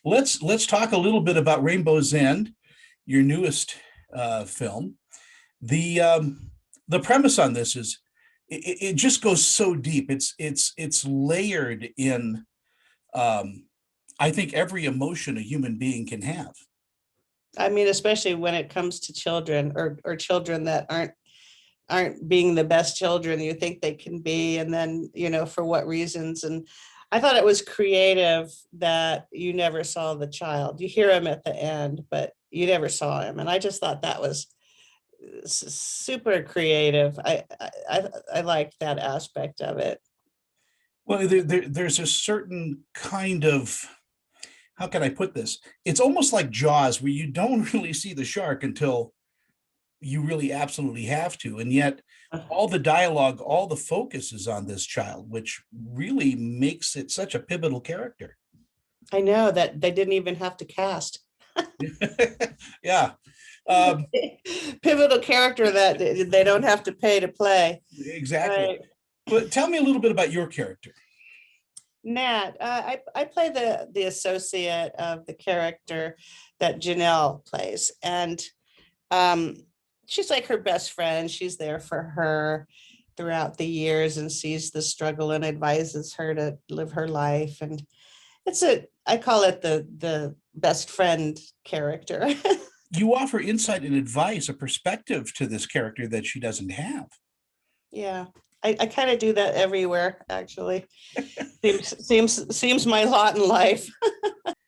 Let's talk a little bit about Rainbow Zen, your newest film. The premise on this is it just goes so deep. It's layered in I think every emotion a human being can have. I mean, especially when it comes to children or children that aren't being the best children you think they can be, and then for what reasons. And I thought it was creative that you never saw the child. You hear him at the end, but you never saw him, and I just thought that was super creative. I liked that aspect of it. Well, there's a certain kind of, how can I put this? It's almost like Jaws, where you don't really see the shark until you really absolutely have to. And yet, all the dialogue, all the focus is on this child, which really makes it such a pivotal character. I know that they didn't even have to cast. Yeah. Um, Pivotal character that they don't have to pay to play. exactly. Right. But tell me a little bit about your character. Nat, I play the associate of the character that Janelle plays, and um, she's like her best friend. She's there for her throughout the years and sees the struggle and advises her to live her life. And I call it the best friend character. You offer insight and advice, a perspective to this character that she doesn't have. Yeah, I kind of do that everywhere, actually. Seems my lot in life.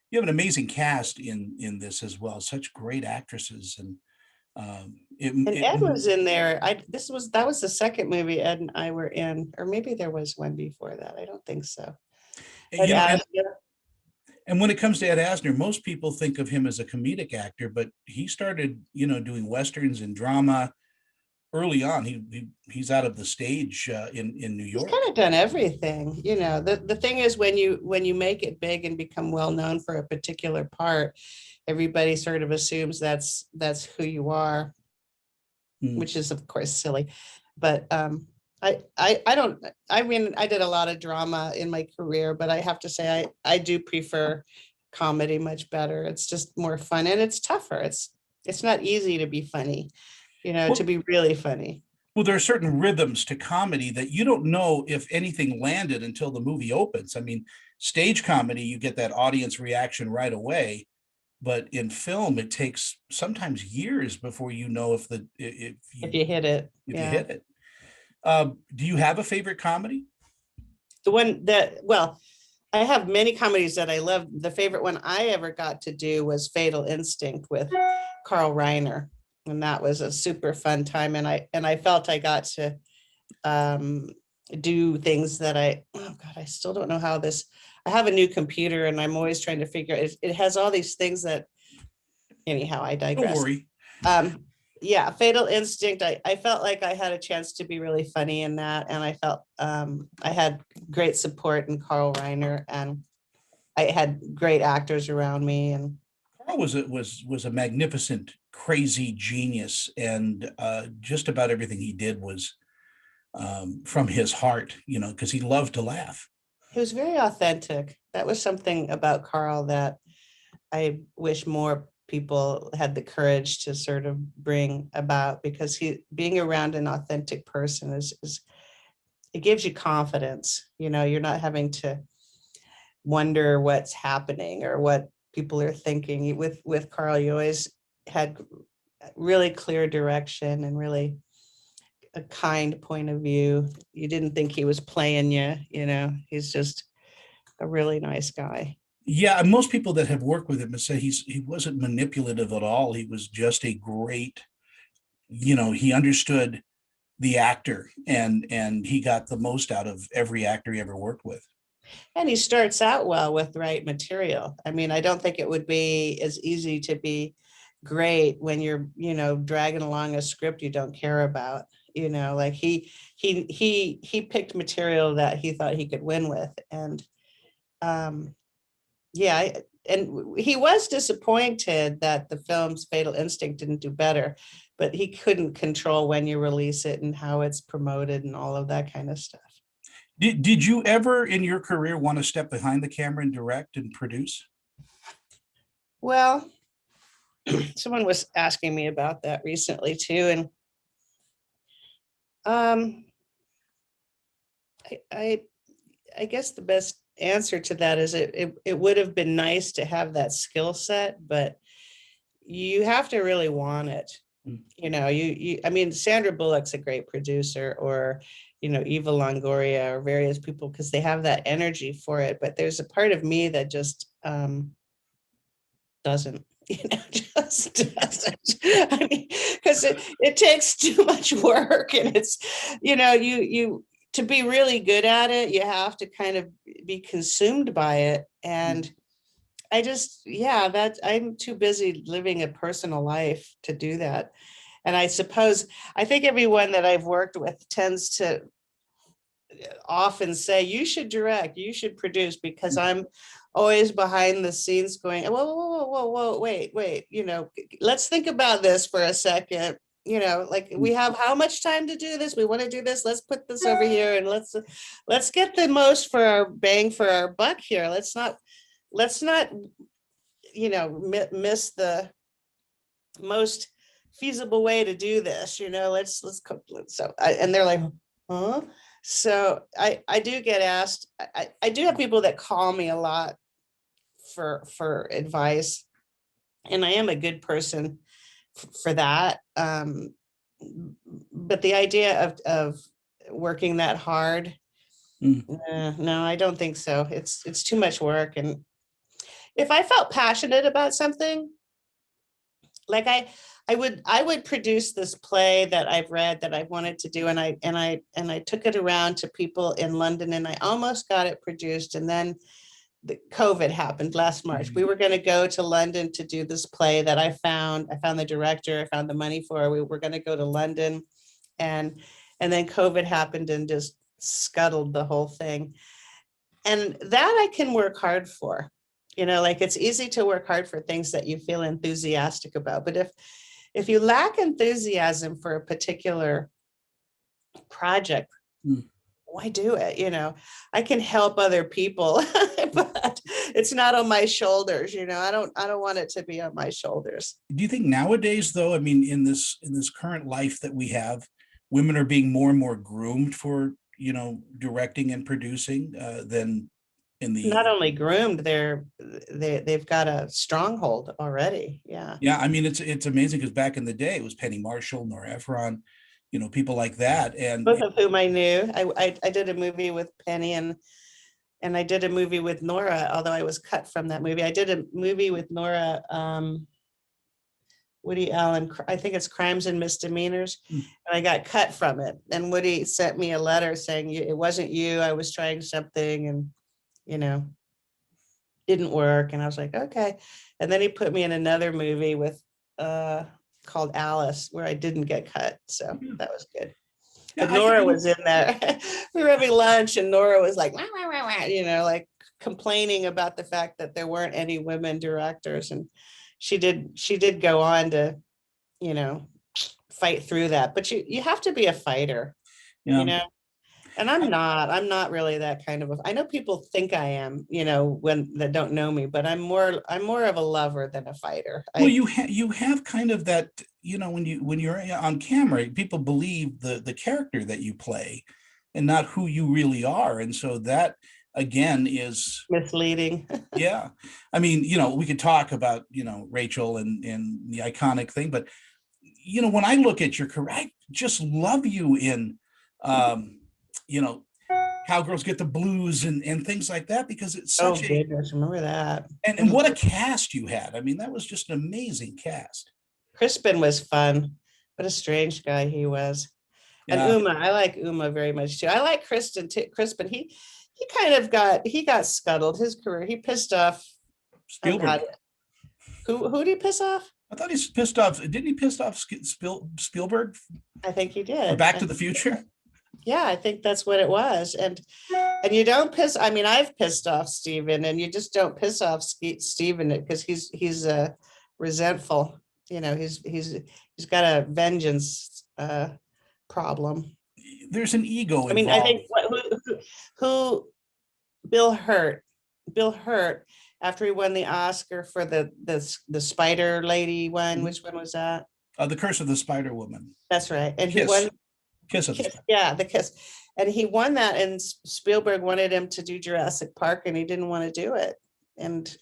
You have an amazing cast in this as well, such great actresses, and And Ed was in there. That was the second movie Ed and I were in, or maybe there was one before that. I don't think so. Ed you know, Asner. and when it comes to Ed Asner, most people think of him as a comedic actor, but he started, doing westerns and drama early on. He's out of the stage in New He's York. kind of done everything. The thing is, when you make it big and become well known for a particular part, everybody sort of assumes that's who you are, which is of course silly. But I don't, I mean, I did a lot of drama in my career, but I have to say I do prefer comedy much better. It's just more fun, and it's tougher. It's not easy to be funny, to Well, be really funny. well, there are certain rhythms to comedy that you don't know if anything landed until the movie opens. I mean, stage comedy, you get that audience reaction right away, but in film, it takes sometimes years before you know If you hit it. if you Yeah. hit it. Do you have a favorite comedy? The one that, well, I have many comedies that I love. The favorite one I ever got to do was Fatal Instinct with Carl Reiner. And that was a super fun time. And I felt I got to um, do things that oh God, I still don't know how this, I have a new computer and I'm always trying to figure it has all these things that, anyhow, I Don't digress. worry. Yeah, Fatal Instinct. I felt like I had a chance to be really funny in that, and I felt I had great support in Carl Reiner, and I had great actors around me. And Carl was a magnificent, crazy genius, and just about everything he did was from his heart, because he loved to laugh. he was very authentic. That was something about Carl that I wish more people had the courage to sort of bring about, because being around an authentic person is it gives you confidence. You're not having to wonder what's happening or what people are thinking. With Carl, you always had really clear direction and really a kind point of view. You didn't think he was playing you. He's just a really nice guy. Yeah, and most people that have worked with him have said he wasn't manipulative at all. He was just a great, he understood the actor, and he got the most out of every actor he ever worked with. And he starts out well with the right material. I mean, I don't think it would be as easy to be great when you're, dragging along a script you don't care about. Like he picked material that he thought he could win with. And yeah, and he was disappointed that the film's Fatal Instinct didn't do better, but he couldn't control when you release it and how it's promoted and all of that kind of stuff. Did you ever in your career want to step behind the camera and direct and produce? Well, someone was asking me about that recently too, and um, I I guess the best answer to that is it would have been nice to have that skill set, but you have to really want it. Mm. You know, I mean, Sandra Bullock's a great producer, or, you know, Eva Longoria, or various people, because they have that energy for it. But there's a part of me that just doesn't, you know, just doesn't. I mean, because it takes too much work, and it's, you know, to be really good at it, you have to kind of be consumed by it. And I just, yeah, that I'm too busy living a personal life to do that. And I suppose, I think everyone that I've worked with tends to often say, you should direct, you should produce, because I'm always behind the scenes going, whoa, whoa, whoa, whoa, whoa, wait, you know, let's think about this for a second. You know, like, we have how much time to do this? We want to do this. Let's put this over here, and let's get the most for our bang for our buck here. Let's not, you know, miss the most feasible way to do this. You know, let's cook. And they're like, huh? So I do get asked. I do have people that call me a lot for advice, and I am a good person for that. But the idea of working that hard, no, I don't think so. It's too much work. And if I felt passionate about something, like I would produce this play that I've read that I wanted to do, and I took it around to people in London, and I almost got it produced, and then the COVID happened last March. We were going to go to London to do this play that I found the director, I found the money for. We were going to go to London, and then COVID happened and just scuttled the whole thing. And that I can work hard for. You know, like, it's easy to work hard for things that you feel enthusiastic about. But if you lack enthusiasm for a particular project, why do it? You know, I can help other people, but it's not on my shoulders. You know, I don't want it to be on my shoulders. Do you think nowadays, though, I mean, in this current life that we have, women are being more and more groomed for, directing and producing than in the. Not only groomed, they've got a stronghold already. Yeah. Yeah, I mean, it's amazing because back in the day it was Penny Marshall, Nora Ephron, people like that, and Both of whom I knew. I did a movie with Penny, and I did a movie with Nora, although I was cut from that movie. I did a movie with Nora, Woody Allen, I think it's Crimes and Misdemeanors, and I got cut from it. And Woody sent me a letter saying, it wasn't you, I was trying something, and, didn't work. And I was like, okay. And then he put me in another movie with called Alice, where I didn't get cut. So that was good. yeah, But Nora was in there. We were having lunch, and Nora was like, wah, wah, wah, wah, like complaining about the fact that there weren't any women directors. And she did go on to, fight through that. But you have to be a fighter, yeah. And I'm not really that kind of I know people think I am, when that don't know me, but I'm more of a lover than a fighter. Well, you have kind of that, when you're on camera, people believe the character that you play and not who you really are. And so that again is misleading. yeah. I mean, we could talk about, Rachel and the iconic thing, but when I look at your career, I just love you in Cowgirls Get the Blues and things like that, because it's Oh such goodness, remember that. and what a cast you had. I mean, that was just an amazing cast. Crispin was fun. What a strange guy he was. And Yeah. Uma, I like Uma very much too. I like Crispin. He got scuttled his career. He pissed off. Oh Spielberg. God. Who did he piss off? I thought he's pissed off. Didn't he piss off Spielberg I think he or did. Back to the Future? Yeah, I think that's what it was. And you don't piss. I mean, I've pissed off Steven, and you just don't piss off Steven because he's resentful. He's got a vengeance problem. There's an ego involved. I mean, I think who Bill Hurt after he won the Oscar for the Spider Lady one. Mhm. Which one was that? The Curse of the Spider Woman. That's right. And he Kiss. won Kiss of the Kiss. Spider. Yeah, the Kiss. And he won that, and Spielberg wanted him to do Jurassic Park, and he didn't want to do it. And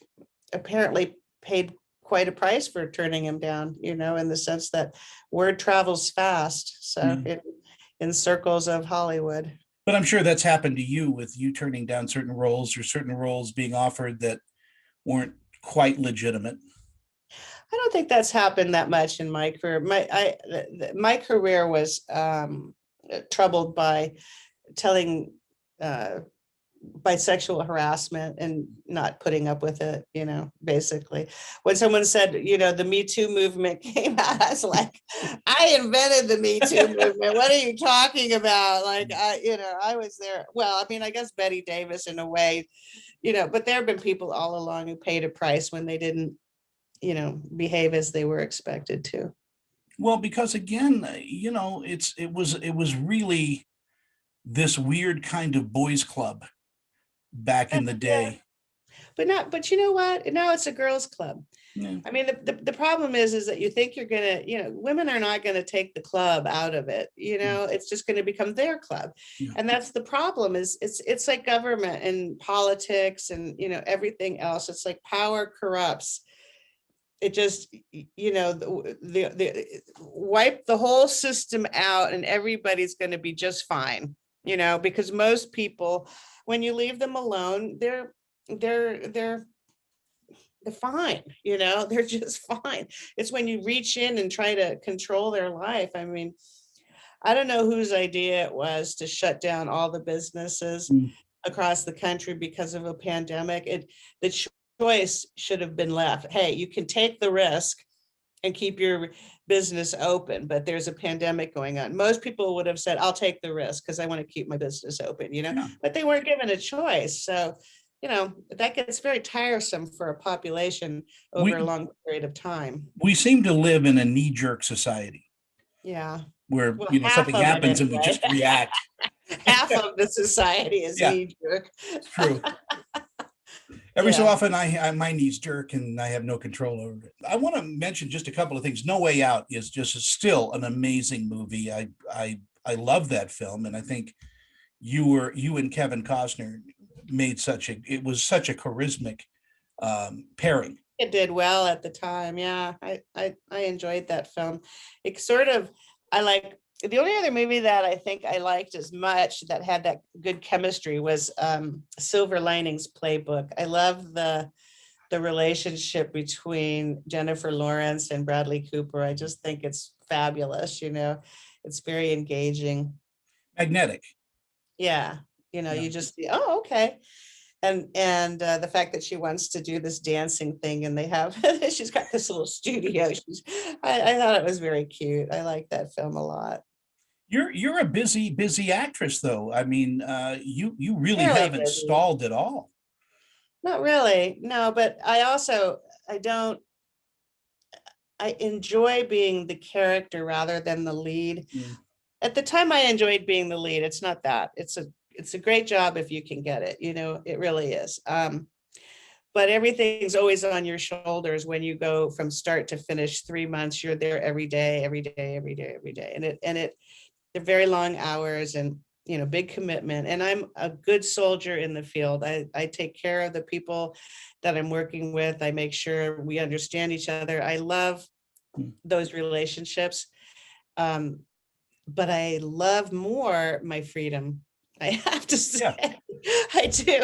apparently paid quite a price for turning him down, in the sense that word travels fast. So Yeah. in circles of Hollywood. But I'm sure that's happened to you with you turning down certain roles or certain roles being offered that weren't quite legitimate. I don't think that's happened that much in my career. My career was troubled by telling by sexual harassment and not putting up with it, basically. When someone said, the Me Too movement came out, I was like, I invented the Me Too movement. What are you talking about? Like, I was there. Well, I mean, I guess Betty Davis in a way, but there have been people all along who paid a price when they didn't, behave as they were expected to. Well, because again, it was really this weird kind of boys club back in the day. But you know what? Now it's a girls' club. Yeah. I mean, the problem is that you think you're gonna, women are not gonna take the club out of it. It's just gonna become their club, Yeah. and that's the problem. Is it's like government and politics and everything else. It's like power corrupts. It just, the wipe the whole system out, and everybody's going to be just fine. Because most people, when you leave them alone, they're fine. They're just fine. It's when you reach in and try to control their life. I mean, I don't know whose idea it was to shut down all the businesses across the country because of a pandemic. The choice should have been left. Hey, you can take the risk and keep your business open, but there's a pandemic going on. Most people would have said, I'll take the risk because I want to keep my business open, Yeah. but they weren't given a choice. So, that gets very tiresome for a population over a long period of time. We seem to live in a knee-jerk society. Yeah. Where, Well, something happens and we anyway. just react. Half of the society is knee-jerk. True. Every so often my knees jerk and I have no control over it. I want to mention just a couple of things. No Way Out is just still an amazing movie. I love that film, and I think you and Kevin Costner it was such a charismatic pairing. It did well at the time. Yeah, I enjoyed that film. It sort of, I like, the only other movie that I think I liked as much that had that good chemistry was Silver Linings Playbook. I love the relationship between Jennifer Lawrence and Bradley Cooper. I just think it's fabulous. It's very engaging. Magnetic. Yeah. You just see, oh, okay. And the fact that she wants to do this dancing thing, and she's got this little studio. I thought it was very cute. I like that film a lot. You're a busy actress, though. I mean, you really Really haven't busy. stalled at all. Not really, no. But I enjoy being the character rather than the lead. At the time, I enjoyed being the lead. It's not that. It's a great job if you can get it. It really is. But everything's always on your shoulders when you go from start to finish. 3 months, you're there every day, and they're very long hours and big commitment. And I'm a good soldier in the field. I take care of the people that I'm working with. I make sure we understand each other. I love those relationships. But I love more my freedom. I have to say, I do.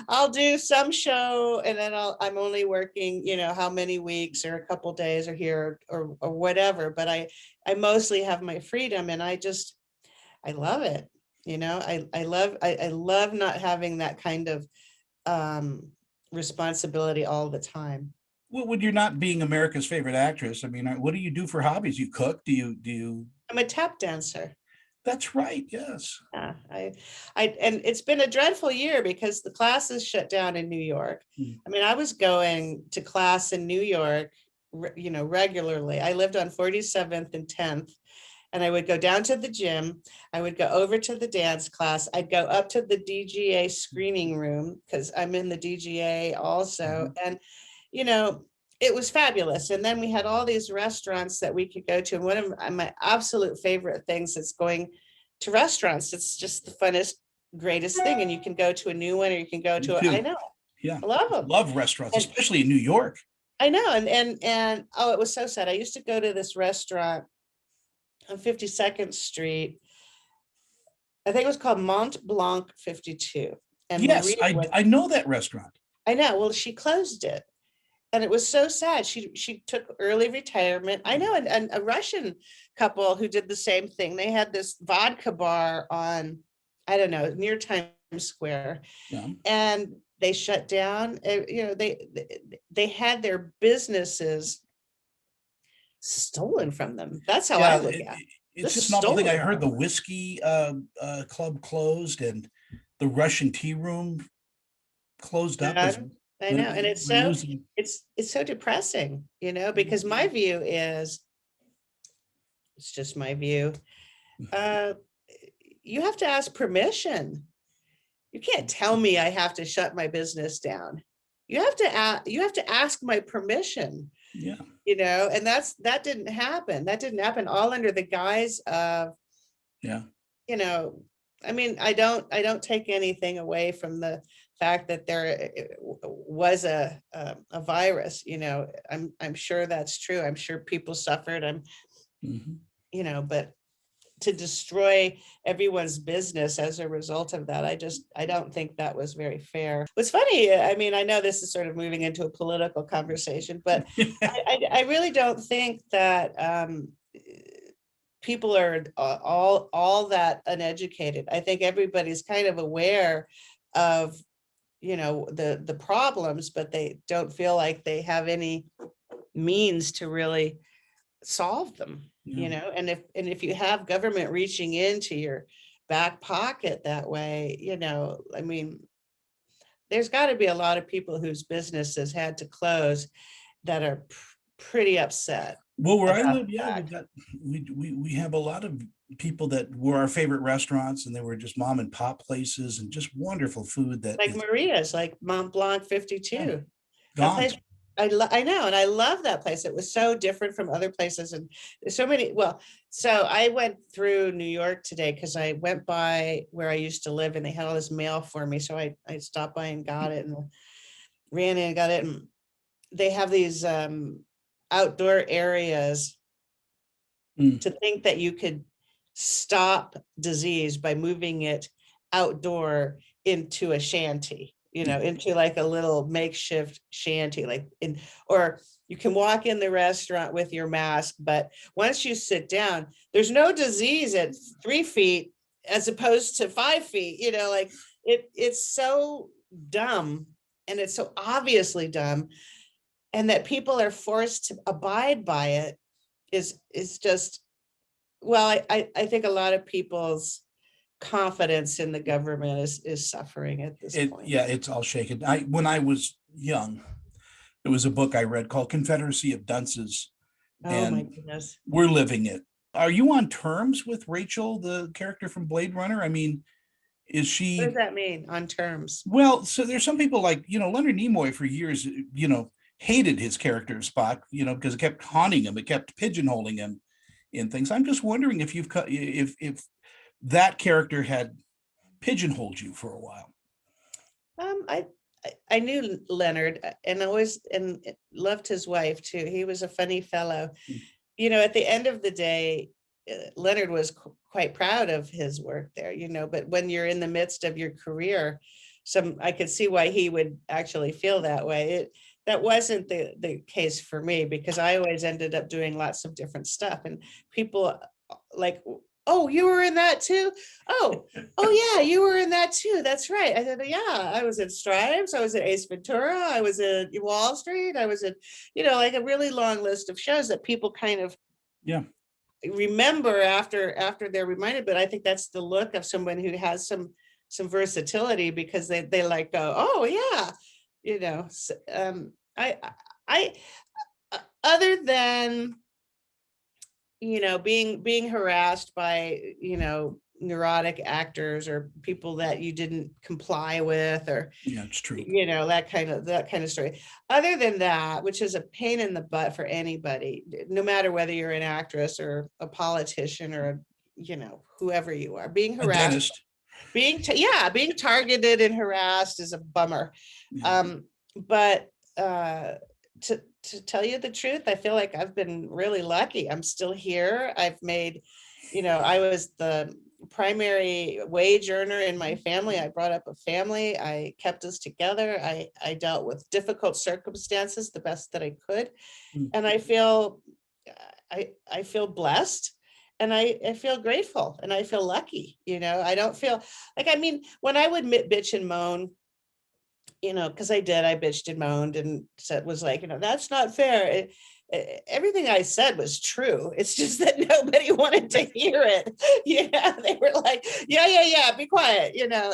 I'll do some show, and then I'm only working, how many weeks or a couple days or here or whatever. But I mostly have my freedom, and I love it. I love not having that kind of responsibility all the time. Well, when you're not being America's favorite actress, I mean, what do you do for hobbies? You cook? Do you? I'm a tap dancer. That's right. Yes. Yeah, and it's been a dreadful year because the classes shut down in New York. I mean, I was going to class in New York, regularly. I lived on 47th and 10th, and I would go down to the gym. I would go over to the dance class. I'd go up to the DGA screening room because I'm in the DGA also. And, you know, it was fabulous. And then we had all these restaurants that we could go to. And one of my absolute favorite things is going to restaurants. It's just the funnest, greatest thing. And you can go to a new one or you can go Me to, I too. know, Yeah. I love them. Love restaurants, And especially in New York. I know. And oh, it was so sad. I used to go to this restaurant on 52nd Street. I think it was called Mont Blanc 52. And Yes, Maria was, I know that restaurant. I know, well, she closed it. And it was so sad. She took early retirement. I know, and a Russian couple who did the same thing. They had this vodka bar on, I don't know, near Times Square, Yeah. and they shut down. You know, they had their businesses stolen from them. That's how I Yeah, look at it. it's Just just an awful thing. I stolen heard from the them. whiskey club closed and the Russian tea room closed up as Yeah, I know, and we're losing. it's so depressing, you know, because my view is, it's just my view. Uh, you have to ask permission. You can't tell me I have to shut my business down. You have to ask my permission, Yeah, you know, and that didn't happen. That didn't happen all under the guise of, yeah, you know, I mean, I don't take anything away from the fact that there was a virus, you know, I'm sure that's true. I'm sure people suffered. mhm. You know, but to destroy everyone's business as a result of that, I don't think that was very fair. What's funny, I mean, I know this is sort of moving into a political conversation, but I really don't think that people are all that uneducated. I think everybody's kind of aware of, you know, the problems, but they don't feel like they have any means to really solve them, Yeah. you know. And if you have government reaching into your back pocket that way, you know, I mean, there's got to be a lot of people whose businesses had to close that are pretty upset Well, where I about live, yeah, that. we have a lot of people that were our favorite restaurants, and they were just mom and pop places, and just wonderful food that Like is, Maria's, like Mont Blanc yeah, 52. That gone. place, I know, and I love that place. It was so different from other places, and there's so many. Well, so I went through New York today because I went by where I used to live, and they had all this mail for me. So I stopped by and got it, and ran in and got it. And they have these outdoor areas. Mm. To think that you could stop disease by moving it outdoor into a shanty, you know, into like a little makeshift shanty, like in, or you can walk in the restaurant with your mask, but once you sit down, there's no disease at 3 feet as opposed to 5 feet, you know, like it's so dumb, and it's so obviously dumb, and that people are forced to abide by it is just, well, I think a lot of people's confidence in the government is suffering at this point. Yeah, it's all shaken. When I was young, there was a book I read called Confederacy of Dunces, Oh my and goodness. we're living it. Are you on terms with Rachel, the character from Blade Runner? I mean, is What does she, that mean on terms? well, so there's some people like, Leonard Nimoy for years, hated his character Spock, because it kept haunting him, it kept pigeonholing him in things. I'm just wondering if if that character had pigeonholed you for a while. Um, I, I knew Leonard and always and loved his wife too. He was a funny fellow. Mm. You know, at the end of the day, Leonard was quite proud of his work there, you know, but when you're in the midst of your career, I could see why he would actually feel that way. That wasn't the case for me because I always ended up doing lots of different stuff, and people like, oh, you were in that too? Oh yeah, you were in that too. That's right. I said, yeah, I was in Stripes, I was at Ace Ventura, I was at Wall Street, I was at, you know, like a really long list of shows that people kind of Yeah. remember after they're reminded. But I think that's the look of someone who has some versatility, because they like go, oh yeah, you know. I other than being harassed by, neurotic actors or people that you didn't comply with, or, Yeah, it's true. that kind of story. Other than that, which is a pain in the butt for anybody, no matter whether you're an actress or a politician or, whoever you are, being A harassed, dentist. being targeted and harassed is a bummer. Yeah. But to tell you the truth, I feel like I've been really lucky. I'm still here. I've made, I was the primary wage earner in my family. I brought up a family. I kept us together. I dealt with difficult circumstances the best that I could. Mm. And I feel blessed, and I feel grateful, and I feel lucky. I don't feel like, when I would bitch and moan, because I bitched and moaned and said, was like, that's not fair. Everything I said was true. It's just that nobody wanted to hear it. They were like, yeah, be quiet, and Yeah.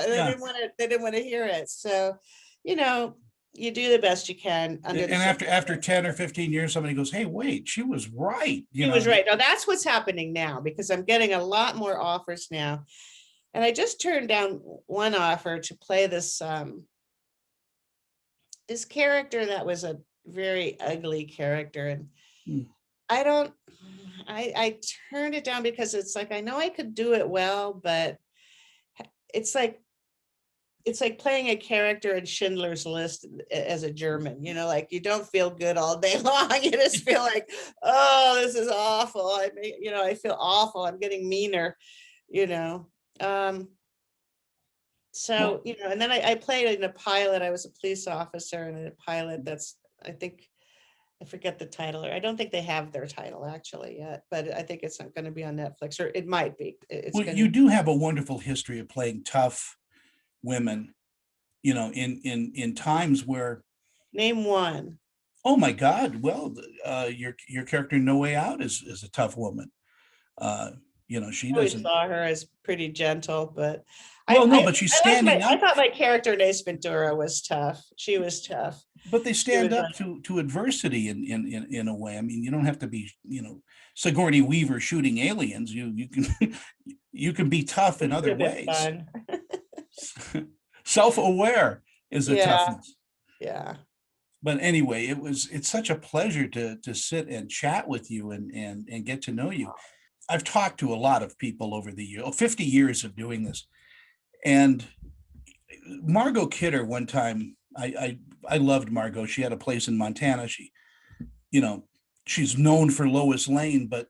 they didn't want to hear it. So, you do the best you can under And the after 10 or 15 years, somebody goes, hey, wait, she was right. He was right. Now that's what's happening now, because I'm getting a lot more offers now. And I just turned down one offer to play this character that was a very ugly character. And Mm. I don't, I turned it down because it's like, I know I could do it well, but it's like playing a character in Schindler's List as a German, like you don't feel good all day long. You just feel like, oh, this is awful. I feel awful. I'm getting meaner, you know. So, and then I played in a pilot. I was a police officer in a pilot that's, I think, I forget the title, or I don't think they have their title actually yet, but I think it's not going to be on Netflix, or it might be. It's Well, going you to do have a wonderful history of playing tough women, in times where, name one. oh my God, well, your character in No Way Out is a tough woman. She I always doesn't. saw her as pretty gentle, but Well, no, but she's standing I up. thought my character in Ace Ventura was tough. She was tough. But they She was stand up to adversity in a way. I mean, you don't have to be, Sigourney Weaver shooting aliens. You can you can be tough in other a bit ways. fun. Self-aware is a Yeah, toughness. yeah. But anyway, it's such a pleasure to sit and chat with you and get to know you. I've talked to a lot of people over the 50 years of doing this. And Margot Kidder, one time, I loved Margot. She had a place in Montana. You know, she's known for Lois Lane, but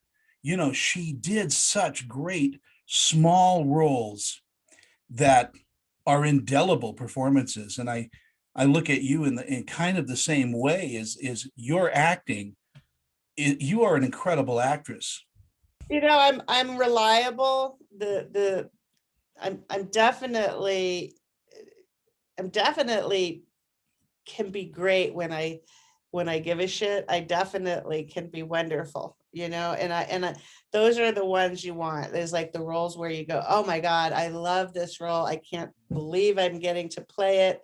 she did such great small roles that are indelible performances. And I look at you in kind of the same way. Is your acting? You are an incredible actress. I'm reliable. I'm definitely can be great when I give a shit. I definitely can be wonderful, and those are the ones you want. There's like the roles where you go, oh my God, I love this role. I can't believe I'm getting to play it.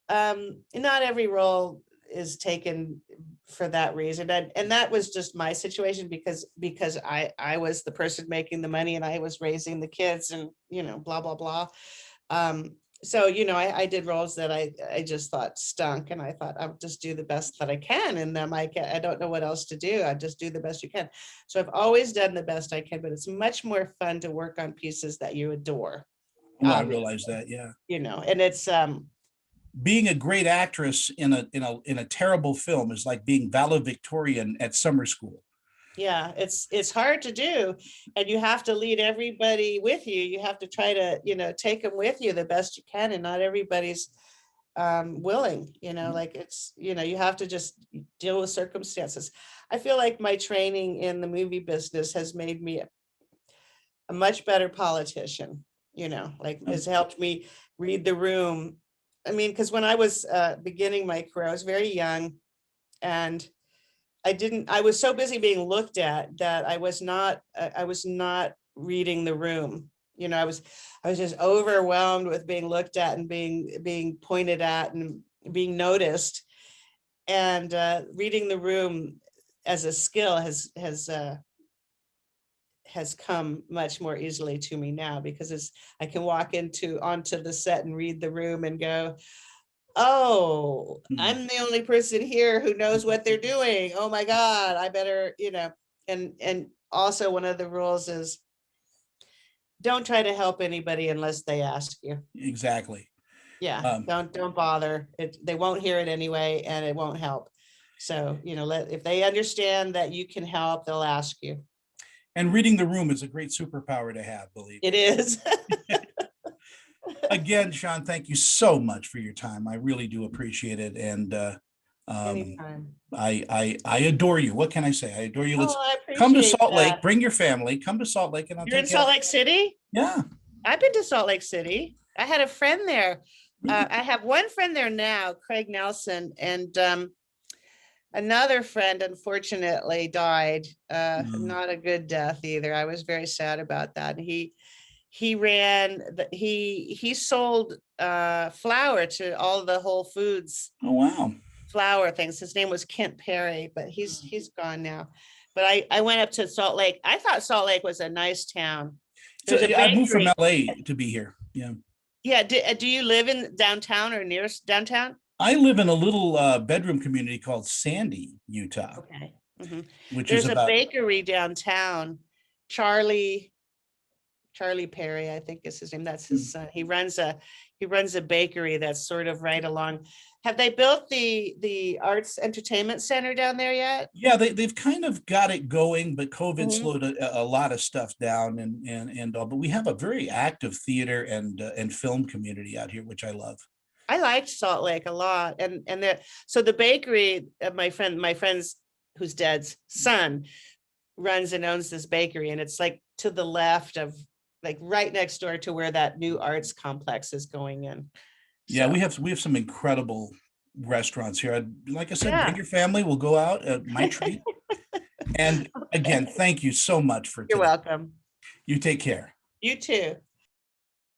Not every role is taken for that reason. And that was just my situation because I was the person making the money and I was raising the kids and, blah, blah, blah. So, I did roles that I just thought stunk, and I thought I'll just do the best that I can in them. I don't know what else to do. I just do the best you can. So I've always done the best I can, but it's much more fun to work on pieces that you adore. Well, I realize that, yeah. And it's, being a great actress in a terrible film is like being valedictorian at summer school. yeah, it's hard to do, and you have to lead everybody with you. You have to try to, take them with you the best you can, and not everybody's willing, like it's, you have to just deal with circumstances. I feel like my training in the movie business has made me a much better politician, like has helped me read the room. I mean, because when I was beginning my career, I was very young, and I was so busy being looked at that I was not reading the room. I was just overwhelmed with being looked at and being pointed at and being noticed. And reading the room as a skill has has come much more easily to me now, because I can walk onto the set and read the room and go, oh, I'm the only person here who knows what they're doing. Oh my God, I better, and also one of the rules is don't try to help anybody unless they ask you. Exactly. Yeah, don't bother. They won't hear it anyway, and it won't help. So, if they understand that you can help, they'll ask you. And reading the room is a great superpower to have, believe me. It is. Again, Sean, thank you so much for your time. I really do appreciate it. And Anytime. I adore you. What can I say? I adore you. Let's Oh, I come to appreciate Salt Lake, that. bring your family, come to Salt Lake, and I'll You're in take you out. Salt Lake City? Yeah. I've been to Salt Lake City. I had a friend there. I have one friend there now, Craig Nelson, and another friend unfortunately died. Not a good death either. I was very sad about that. He sold flour to all the Whole Foods Oh, wow. flour things. His name was Kent Perry, but he's gone now. But I went up to Salt Lake. I thought Salt Lake was a nice town. So There's a I moved from bakery. LA to be here. Yeah. Yeah. Do you live in downtown or near downtown? I live in a little bedroom community called Sandy, Utah, Okay. Mhm. which is There's a about, bakery downtown. Charlie Perry, I think is his name. That's his son. He runs a bakery that's sort of right along. Have they built the Arts Entertainment Center down there yet? yeah, they've kind of got it going, but COVID Mhm. slowed a lot of stuff down, and all. But we have a very active theater and film community out here, which I love. I liked Salt Lake a lot, and so the bakery of my friend's who's dead's son runs and owns this bakery, and it's like to the left of, like, right next door to where that new arts complex is going in. Yeah, So we have some incredible restaurants here. Like I said, bring yeah. your family. We'll go out. My treat. And again, thank you so much for You're today. welcome. You take care. You too.